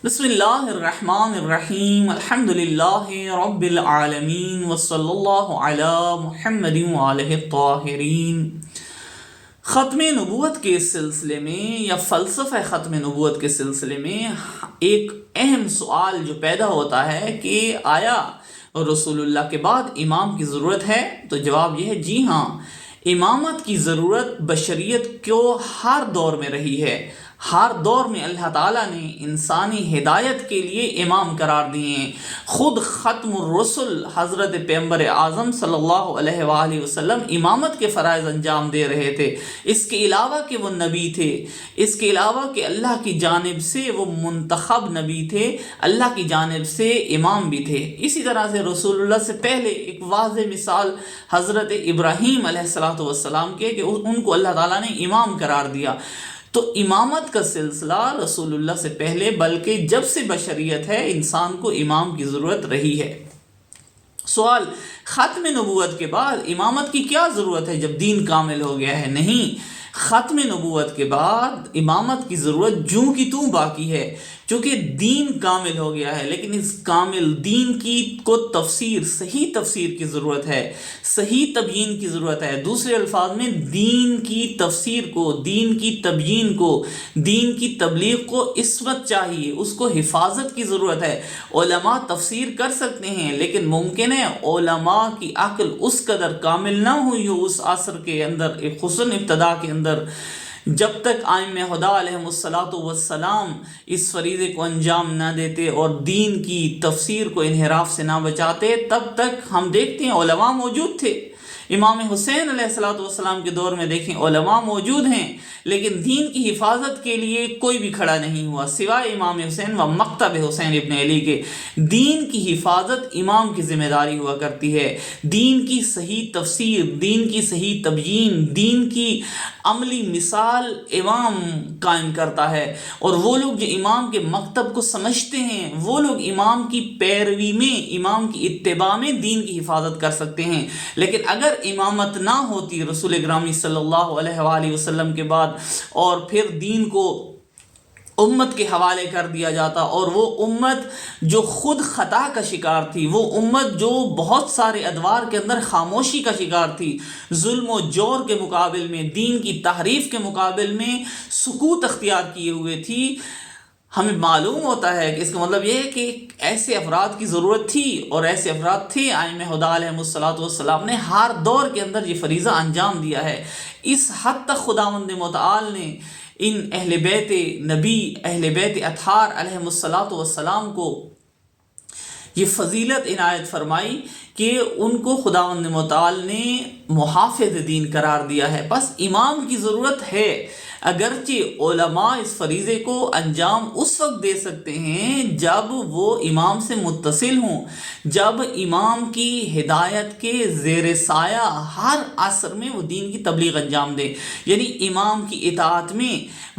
بسم اللہ الرحمن الرحیم الحمد للہ رب العالمین وصلی اللہ علی محمد وآلہ الطاہرین۔ ختم نبوت کے سلسلے میں یا فلسفہ ختم نبوت کے سلسلے میں ایک اہم سوال جو پیدا ہوتا ہے کہ آیا رسول اللہ کے بعد امام کی ضرورت ہے؟ تو جواب یہ ہے جی ہاں، امامت کی ضرورت بشریت کو ہر دور میں رہی ہے۔ ہر دور میں اللہ تعالیٰ نے انسانی ہدایت کے لیے امام قرار دیے ہیں۔ خود ختم الرسل حضرت پیغمبر اعظم صلی اللہ علیہ وآلہ وسلم امامت کے فرائض انجام دے رہے تھے، اس کے علاوہ کہ وہ نبی تھے، اس کے علاوہ کہ اللہ کی جانب سے وہ منتخب نبی تھے، اللہ کی جانب سے امام بھی تھے۔ اسی طرح سے رسول اللہ سے پہلے ایک واضح مثال حضرت ابراہیم علیہ السلام کے کہ ان کو اللہ تعالیٰ نے امام قرار دیا۔ تو امامت کا سلسلہ رسول اللہ سے پہلے بلکہ جب سے بشریت ہے انسان کو امام کی ضرورت رہی ہے۔ سوال، ختم نبوت کے بعد امامت کی کیا ضرورت ہے جب دین کامل ہو گیا ہے؟ نہیں، ختم نبوت کے بعد امامت کی ضرورت جوں کی توں باقی ہے، چونکہ دین کامل ہو گیا ہے، لیکن اس کامل دین کی کو صحیح تفسیر کی ضرورت ہے، صحیح تبیین کی ضرورت ہے۔ دوسرے الفاظ میں دین کی تفسیر کو، دین کی تبیین کو، دین کی تبلیغ کو عصمت چاہیے، اس کو حفاظت کی ضرورت ہے۔ علماء تفسیر کر سکتے ہیں، لیکن ممکن ہے علماء کی عقل اس قدر کامل نہ ہوئی ہو اس عصر کے اندر، خصوصاً ابتدا کے اندر، جب تک ائمہ خدا علیہم السلام اس فریضے کو انجام نہ دیتے اور دین کی تفسیر کو انحراف سے نہ بچاتے، تب تک ہم دیکھتے ہیں علماء موجود تھے۔ امام حسین علیہ السلام کے دور میں دیکھیں علماء موجود ہیں، لیکن دین کی حفاظت کے لیے کوئی بھی کھڑا نہیں ہوا سوائے امام حسین و مکتب حسین ابن علی کے۔ دین کی حفاظت امام کی ذمہ داری ہوا کرتی ہے، دین کی صحیح تفسیر، دین کی صحیح تبیین، دین کی عملی مثال امام قائم کرتا ہے، اور وہ لوگ جو امام کے مکتب کو سمجھتے ہیں وہ لوگ امام کی پیروی میں، امام کی اتباع میں دین کی حفاظت کر سکتے ہیں۔ لیکن اگر امامت نہ ہوتی رسول گرامی صلی اللہ علیہ وآلہ وسلم کے بعد، اور پھر دین کو امت کے حوالے کر دیا جاتا، اور وہ امت جو خود خطا کا شکار تھی، وہ امت جو بہت سارے ادوار کے اندر خاموشی کا شکار تھی، ظلم و جور کے مقابل میں، دین کی تحریف کے مقابل میں سکوت اختیار کیے ہوئے تھی، ہمیں معلوم ہوتا ہے کہ اس کا مطلب یہ ہے کہ ایسے افراد کی ضرورت تھی، اور ایسے افراد تھے ائمہ خدا علیہم السلام نے ہر دور کے اندر یہ فریضہ انجام دیا ہے۔ اس حد تک خداوند متعال نے ان اہل بیت نبی، اہل بیت اطہار علیہم السلام کو یہ فضیلت عنایت فرمائی کہ ان کو خداوند متعال نے محافظ دین قرار دیا ہے۔ بس امام کی ضرورت ہے، اگرچہ علماء اس فریضے کو انجام اس وقت دے سکتے ہیں جب وہ امام سے متصل ہوں، جب امام کی ہدایت کے زیر سایہ ہر عصر میں وہ دین کی تبلیغ انجام دے، یعنی امام کی اطاعت میں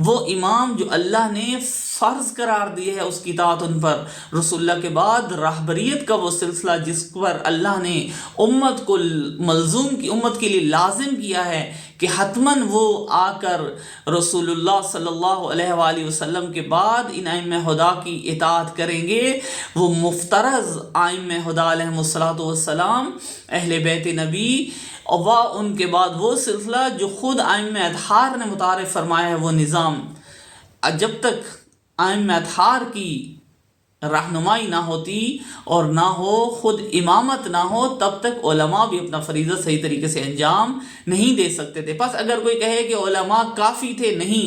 وہ امام جو اللہ نے فرض قرار دی ہے اس کی اطاعت ان پر۔ رسول اللہ کے بعد راہبریت کا وہ سلسلہ جس پر اللہ نے امت کو ملزوم کی، امت کے لیے لازم کیا ہے کہ حتماً وہ آ کر رسول اللہ صلی اللہ علیہ وآلہ وسلم کے بعد ان ائمہ خدا کی اطاعت کریں گے، وہ مفترض ائمہ خدا علیہم السلام، اہل بیت نبی، اور ان کے بعد وہ سلسلہ جو خود ائمہ اطہار نے متعارف فرمایا ہے، وہ نظام۔ جب تک ائمہ اطہار کی رہنمائی نہ ہوتی اور نہ ہو خود امامت نہ ہو، تب تک علماء بھی اپنا فریضہ صحیح طریقے سے انجام نہیں دے سکتے تھے۔ بس اگر کوئی کہے کہ علماء کافی تھے، نہیں،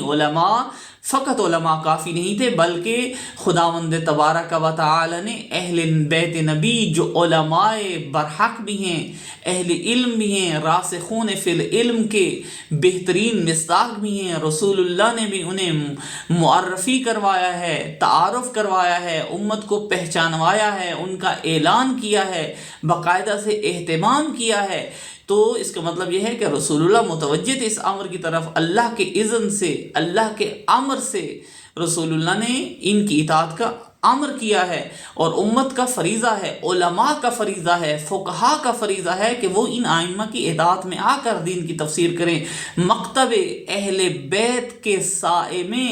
فقط علماء کافی نہیں تھے، بلکہ خداوند تبارک و تعالی نے اہل بیت نبی جو علماء برحق بھی ہیں، اہل علم بھی ہیں، راسخون فی العلم کے بہترین مصداق بھی ہیں، رسول اللہ نے بھی انہیں معرفی کروایا ہے، تعارف کروایا ہے، امت کو پہچانوایا ہے، ان کا اعلان کیا ہے، باقاعدہ سے اہتمام کیا ہے۔ تو اس کا مطلب یہ ہے کہ رسول اللہ متوجہ تھے اس امر کی طرف، اللہ کے اذن سے، اللہ کے امر سے رسول اللہ نے ان کی اطاعت کا امر کیا ہے، اور امت کا فریضہ ہے، علماء کا فریضہ ہے، فقہا کا فریضہ ہے کہ وہ ان ائمہ کی اطاعت میں آ کر دین کی تفسیر کریں۔ مکتب اہل بیت کے سائے میں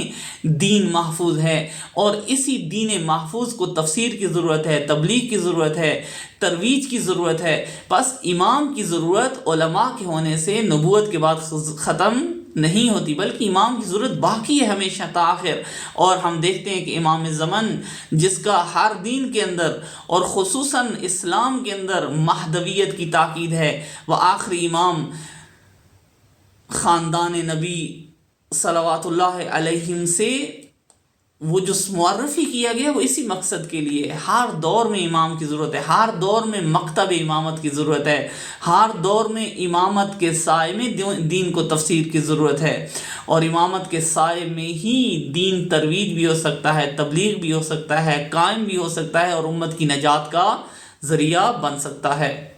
دین محفوظ ہے، اور اسی دین محفوظ کو تفسیر کی ضرورت ہے، تبلیغ کی ضرورت ہے، ترویج کی ضرورت ہے۔ بس امام کی ضرورت علماء کے ہونے سے نبوت کے بعد ختم نہیں ہوتی، بلکہ امام کی ضرورت باقی ہے ہمیشہ تاخیر۔ اور ہم دیکھتے ہیں کہ امام زمن جس کا ہر دین کے اندر اور خصوصاً اسلام کے اندر مہدویت کی تاکید ہے، وہ آخری امام خاندان نبی صلوات اللہ علیہم سے وہ جو معرفی کیا گیا وہ اسی مقصد کے لیے۔ ہر دور میں امام کی ضرورت ہے، ہر دور میں مکتب امامت کی ضرورت ہے، ہر دور میں امامت کے سائے میں دین کو تفسیر کی ضرورت ہے، اور امامت کے سائے میں ہی دین ترویج بھی ہو سکتا ہے، تبلیغ بھی ہو سکتا ہے، قائم بھی ہو سکتا ہے، اور امت کی نجات کا ذریعہ بن سکتا ہے۔